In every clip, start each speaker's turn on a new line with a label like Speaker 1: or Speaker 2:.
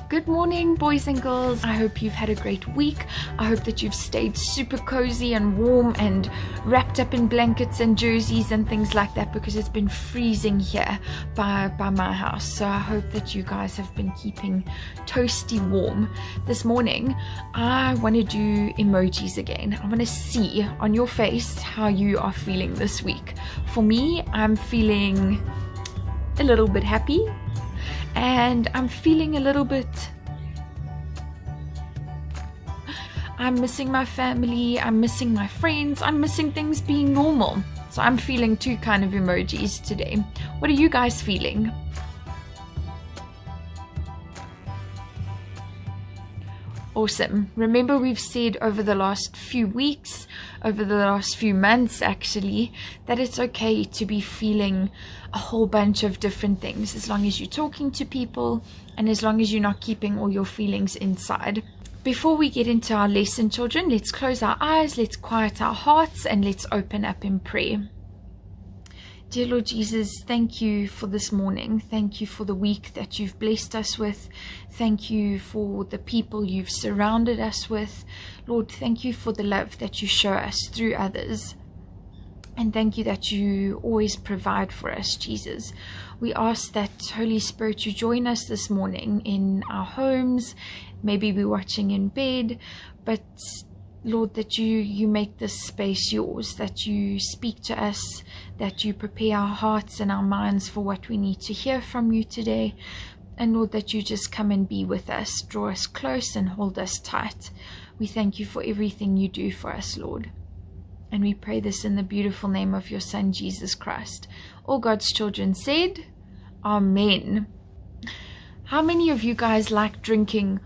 Speaker 1: Good morning, boys and girls. I hope you've had a great week. I hope that you've stayed super cozy and warm and wrapped up in blankets and jerseys and things like that, because it's been freezing here by my house. So I hope that you guys have been keeping toasty warm. This morning, I want to do emojis again. I want to see on your face how you are feeling this week. For me, I'm feeling a little bit happy. And I'm feeling a little bit, I'm missing my family, I'm missing my friends, I'm missing things being normal. So I'm feeling two kind of emojis today. What are you guys feeling? Awesome. Remember, we've said over the last few weeks, over the last few months actually, that it's okay to be feeling a whole bunch of different things, as long as you're talking to people and as long as you're not keeping all your feelings inside. Before we get into our lesson, children, let's close our eyes, let's quiet our hearts, and let's open up in prayer. Dear Lord Jesus, thank you for this morning. Thank you for the week that you've blessed us with. Thank you for the people you've surrounded us with. Lord, thank you for the love that you show us through others. And thank you that you always provide for us, Jesus. We ask that, Holy Spirit, you join us this morning in our homes. Maybe we're watching in bed, but Lord, that you make this space yours, that you speak to us, that you prepare our hearts and our minds for what we need to hear from you today. And Lord, that you just come and be with us, draw us close and hold us tight. We thank you for everything you do for us, Lord. And we pray this in the beautiful name of your Son, Jesus Christ. All God's children said, Amen. How many of you guys like drinking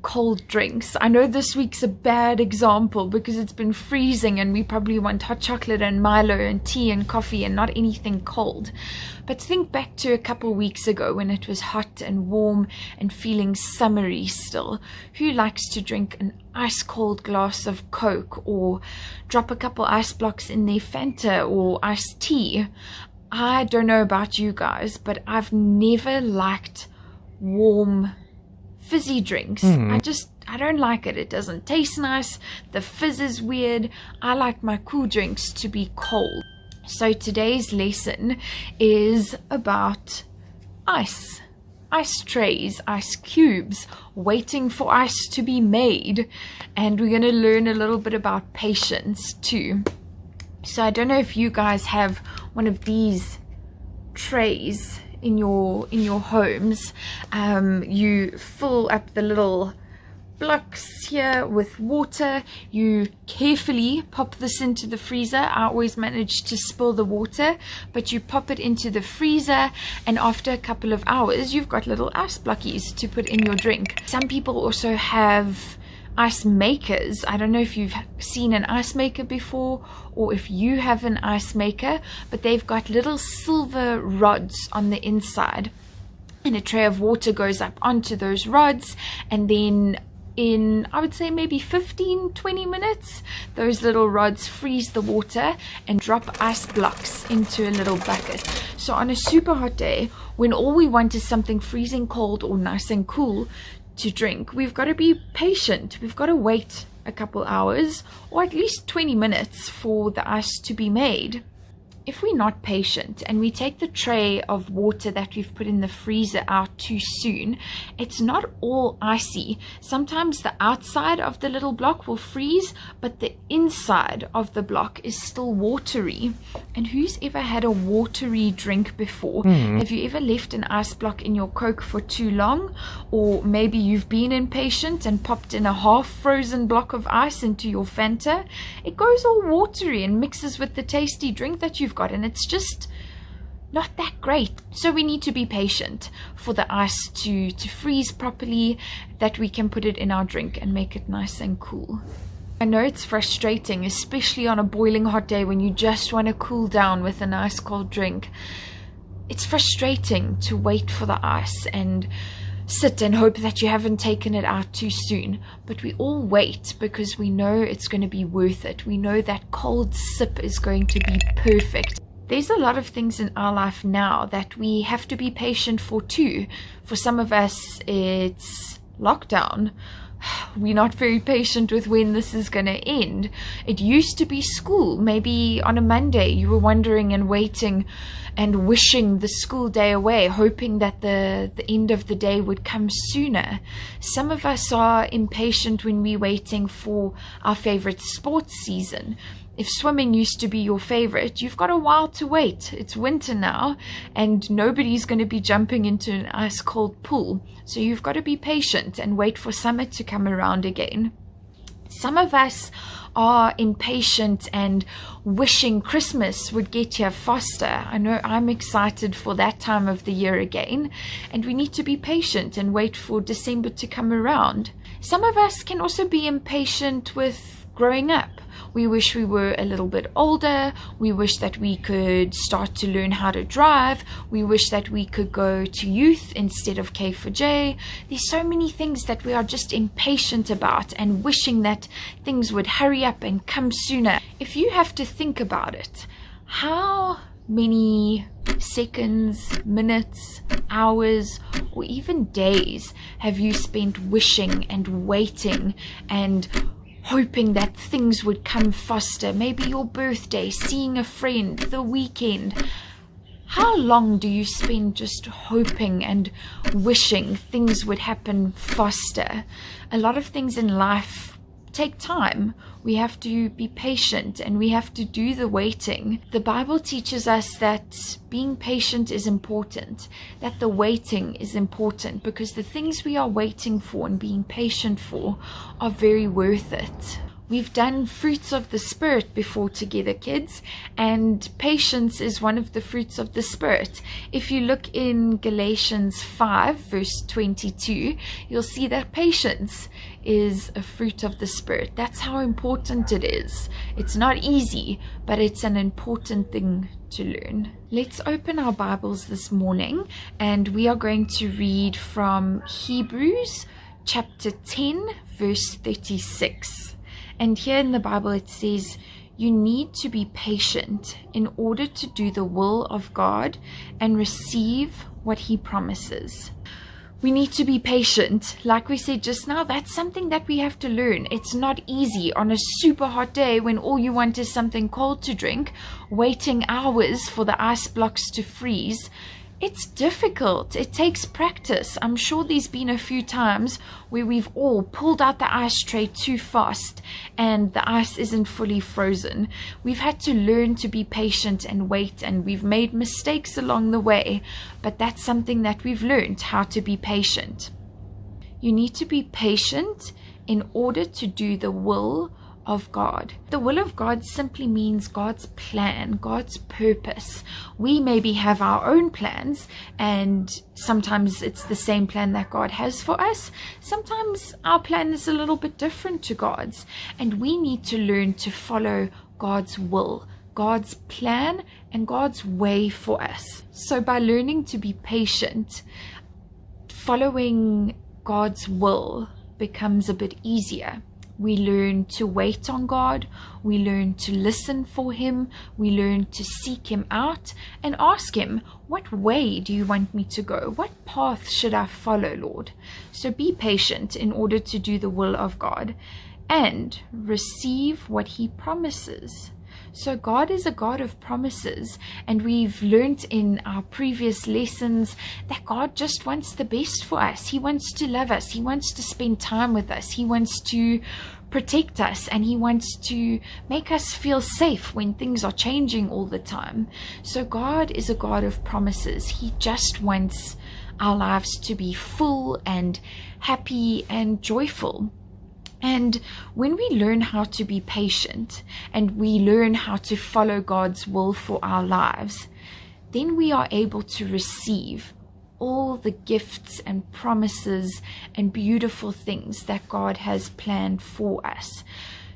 Speaker 1: cold drinks? I know this week's a bad example because it's been freezing and we probably want hot chocolate and Milo and tea and coffee and not anything cold. But think back to a couple weeks ago when it was hot and warm and feeling summery still. Who likes to drink an ice cold glass of Coke or drop a couple ice blocks in their Fanta or iced tea? I don't know about you guys, but I've never liked warm fizzy drinks. I don't like it. It doesn't taste nice. The fizz is weird. I like my cool drinks to be cold. So today's lesson is about ice trays, ice cubes, waiting for ice to be made. And we're going to learn a little bit about patience too. So I don't know if you guys have one of these trays in your homes. You fill up the little blocks here with water. You carefully pop this into the freezer. I always manage to spill the water, but you pop it into the freezer, and after a couple of hours you've got little ice blockies to put in your drink. Some people also have ice makers. I don't know if you've seen an ice maker before or if you have an ice maker, but they've got little silver rods on the inside, and a tray of water goes up onto those rods, and then in, I would say, maybe 15-20 minutes, those little rods freeze the water and drop ice blocks into a little bucket. So on a super hot day, when all we want is something freezing cold or nice and cool to drink, we've got to be patient. We've got to wait a couple hours or at least 20 minutes for the ice to be made. If we're not patient and we take the tray of water that we've put in the freezer out too soon, it's not all icy. Sometimes the outside of the little block will freeze, but the inside of the block is still watery. And who's ever had a watery drink before? Have you ever left an ice block in your Coke for too long? Or maybe you've been impatient and popped in a half frozen block of ice into your Fanta. It goes all watery and mixes with the tasty drink that you've got, and it's just not that great. So we need to be patient for the ice to freeze properly, that we can put it in our drink and make it nice and cool. I know it's frustrating, especially on a boiling hot day when you just want to cool down with a nice cold drink. It's frustrating to wait for the ice and sit and hope that you haven't taken it out too soon, but we all wait because we know it's going to be worth it. We know that cold sip is going to be perfect. There's a lot of things in our life now that we have to be patient for too. For some of us, it's lockdown. We're not very patient with when this is going to end. It used to be school. Maybe on a Monday you were wondering and waiting and wishing the school day away, hoping that the end of the day would come sooner. Some of us are impatient when we're waiting for our favorite sports season. If swimming used to be your favorite, you've got a while to wait. It's winter now, and nobody's going to be jumping into an ice-cold pool. So you've got to be patient and wait for summer to come around again. Some of us are impatient and wishing Christmas would get here faster. I know I'm excited for that time of the year again, and we need to be patient and wait for December to come around. Some of us can also be impatient with growing up. We wish we were a little bit older. We wish that we could start to learn how to drive. We wish that we could go to youth instead of K4J. There's so many things that we are just impatient about and wishing that things would hurry up and come sooner. If you have to think about it, how many seconds, minutes, hours, or even days have you spent wishing and waiting and hoping that things would come faster? Maybe your birthday, seeing a friend, the weekend. How long do you spend just hoping and wishing things would happen faster? A lot of things in life take time. We have to be patient and we have to do the waiting. The Bible teaches us that being patient is important, that the waiting is important, because the things we are waiting for and being patient for are very worth it. We've done fruits of the Spirit before together, kids, and patience is one of the fruits of the Spirit. If you look in Galatians 5 verse 22, you'll see that patience is a fruit of the Spirit. That's how important it is. It's not easy, but it's an important thing to learn. Let's open our Bibles this morning, and we are going to read from Hebrews chapter 10 verse 36. And here in the Bible it says, you need to be patient in order to do the will of God and receive what He promises. We need to be patient. Like we said just now, that's something that we have to learn. It's not easy on a super hot day when all you want is something cold to drink, waiting hours for the ice blocks to freeze. It's difficult. It takes practice. I'm sure there's been a few times where we've all pulled out the ice tray too fast and the ice isn't fully frozen. We've had to learn to be patient and wait, and we've made mistakes along the way, but that's something that we've learned, how to be patient. You need to be patient in order to do the will of God. The will of God simply means God's plan, God's purpose. We maybe have our own plans, and sometimes it's the same plan that God has for us. Sometimes our plan is a little bit different to God's, and we need to learn to follow God's will, God's plan, and God's way for us. So by learning to be patient, following God's will becomes a bit easier. We learn to wait on God, we learn to listen for Him, we learn to seek Him out and ask Him, what way do you want me to go? What path should I follow, Lord? So be patient in order to do the will of God and receive what He promises. So God is a God of promises, and we've learned in our previous lessons that God just wants the best for us. He wants to love us. He wants to spend time with us. He wants to protect us, and He wants to make us feel safe when things are changing all the time. So God is a God of promises. He just wants our lives to be full and happy and joyful. And when we learn how to be patient and we learn how to follow God's will for our lives, then we are able to receive all the gifts and promises and beautiful things that God has planned for us.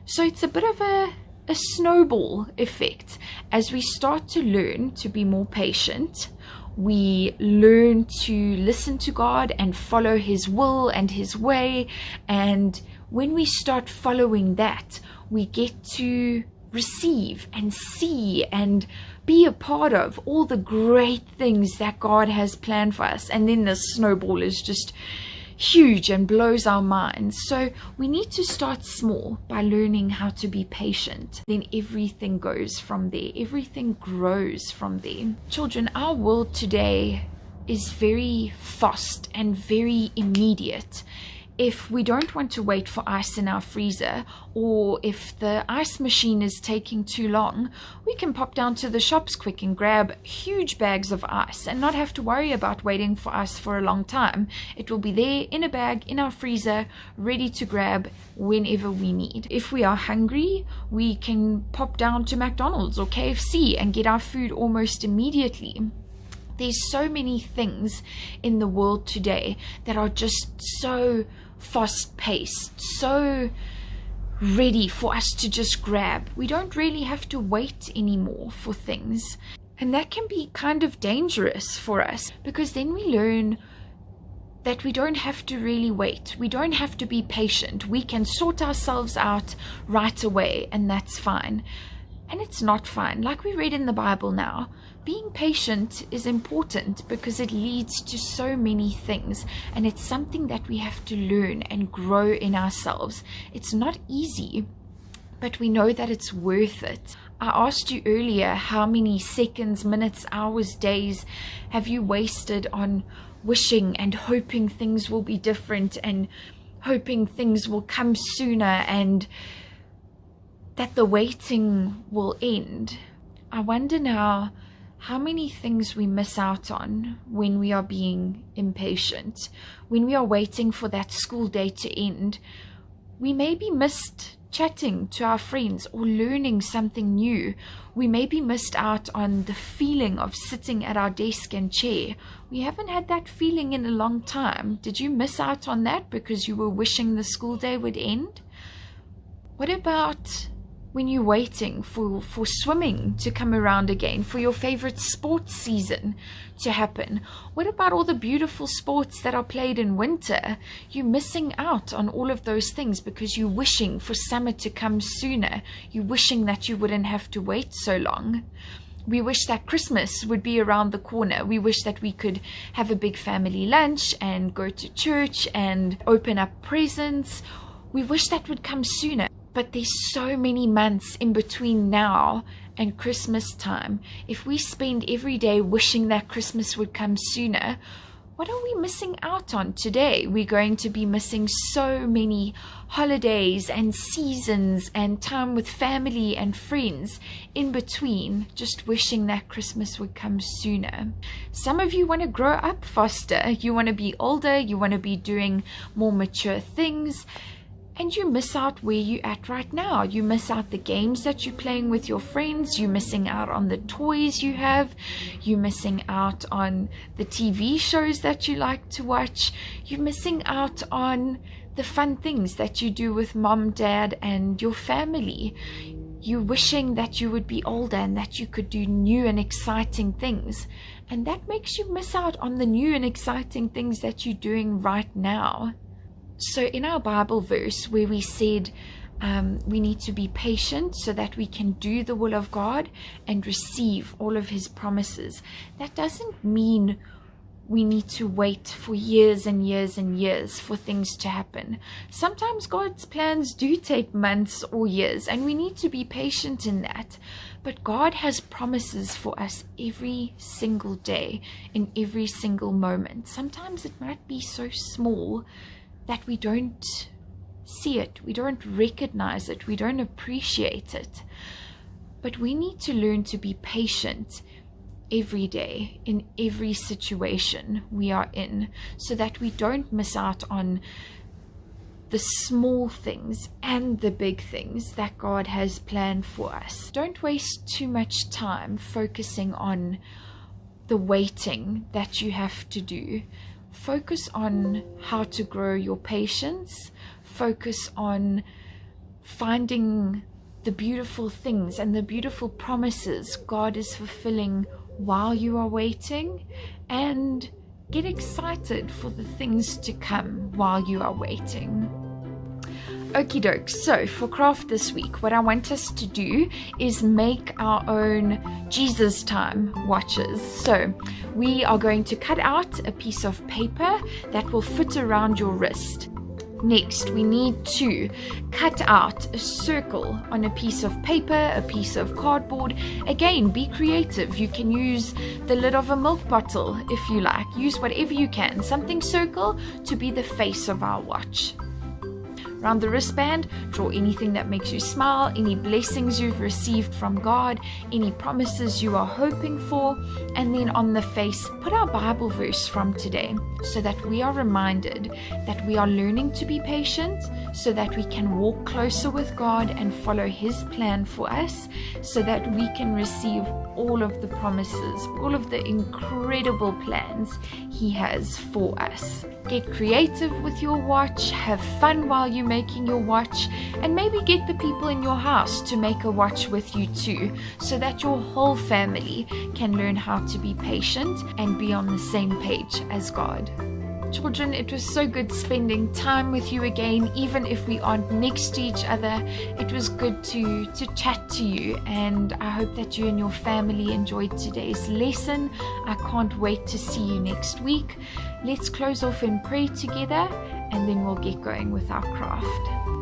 Speaker 1: So it's a bit of a snowball effect. As we start to learn to be more patient, we learn to listen to God and follow His will and His way, and when we start following that, we get to receive and see and be a part of all the great things that God has planned for us. And then the snowball is just huge and blows our minds. So we need to start small by learning how to be patient. Then everything goes from there. Everything grows from there. Children, our world today is very fast and very immediate. If we don't want to wait for ice in our freezer, or if the ice machine is taking too long, we can pop down to the shops quick and grab huge bags of ice and not have to worry about waiting for ice for a long time. It will be there in a bag in our freezer, ready to grab whenever we need. If we are hungry, we can pop down to McDonald's or KFC and get our food almost immediately. There's so many things in the world today that are just so fast-paced, so ready for us to just grab. We don't really have to wait anymore for things. And that can be kind of dangerous for us, because then we learn that we don't have to really wait. We don't have to be patient. We can sort ourselves out right away, and that's fine. And it's not fine. Like we read in the Bible now, being patient is important because it leads to so many things, and it's something that we have to learn and grow in ourselves. It's not easy, but we know that it's worth it. I asked you earlier, how many seconds, minutes, hours, days have you wasted on wishing and hoping things will be different and hoping things will come sooner and that the waiting will end? I wonder now how many things we miss out on when we are being impatient. When we are waiting for that school day to end, we maybe missed chatting to our friends or learning something new. We maybe missed out on the feeling of sitting at our desk and chair. We haven't had that feeling in a long time. Did you miss out on that because you were wishing the school day would end? What about when you're waiting for swimming to come around again, for your favorite sports season to happen? What about all the beautiful sports that are played in winter? You're missing out on all of those things because you're wishing for summer to come sooner. You're wishing that you wouldn't have to wait so long. We wish that Christmas would be around the corner. We wish that we could have a big family lunch and go to church and open up presents. We wish that would come sooner. But there's so many months in between now and Christmas time. If we spend every day wishing that Christmas would come sooner, what are we missing out on today? We're going to be missing so many holidays and seasons and time with family and friends in between, just wishing that Christmas would come sooner. Some of you want to grow up faster. You want to be older. You want to be doing more mature things. And you miss out where you're at right now. You miss out the games that you're playing with your friends. You're missing out on the toys you have. You're missing out on the TV shows that you like to watch. You're missing out on the fun things that you do with mom, dad, and your family. You're wishing that you would be older and that you could do new and exciting things. And that makes you miss out on the new and exciting things that you're doing right now. So in our Bible verse where we said we need to be patient so that we can do the will of God and receive all of his promises, that doesn't mean we need to wait for years and years and years for things to happen. Sometimes God's plans do take months or years, and we need to be patient in that. But God has promises for us every single day, in every single moment. Sometimes it might be so small that we don't see it, we don't recognize it, we don't appreciate it. But we need to learn to be patient every day, in every situation we are in, so that we don't miss out on the small things and the big things that God has planned for us. Don't waste too much time focusing on the waiting that you have to do. Focus on how to grow your patience. Focus on finding the beautiful things and the beautiful promises God is fulfilling while you are waiting, and get excited for the things to come while you are waiting. Okie doke, so for craft this week, what I want us to do is make our own Jesus time watches. So we are going to cut out a piece of paper that will fit around your wrist. Next, we need to cut out a circle on a piece of paper, a piece of cardboard. Again, be creative. You can use the lid of a milk bottle if you like. Use whatever you can. Something circle to be the face of our watch. Around the wristband, draw anything that makes you smile, any blessings you've received from God, any promises you are hoping for, and then on the face, put our Bible verse from today so that we are reminded that we are learning to be patient so that we can walk closer with God and follow His plan for us so that we can receive all of the promises, all of the incredible plans He has for us. Get creative with your watch, have fun while you're making your watch, and maybe get the people in your house to make a watch with you too, so that your whole family can learn how to be patient and be on the same page as God. Children, it was so good spending time with you again, even if we aren't next to each other. It was good to chat to you, and I hope that you and your family enjoyed today's lesson. I can't wait to see you next week. Let's close off in prayer together, and then we'll get going with our craft.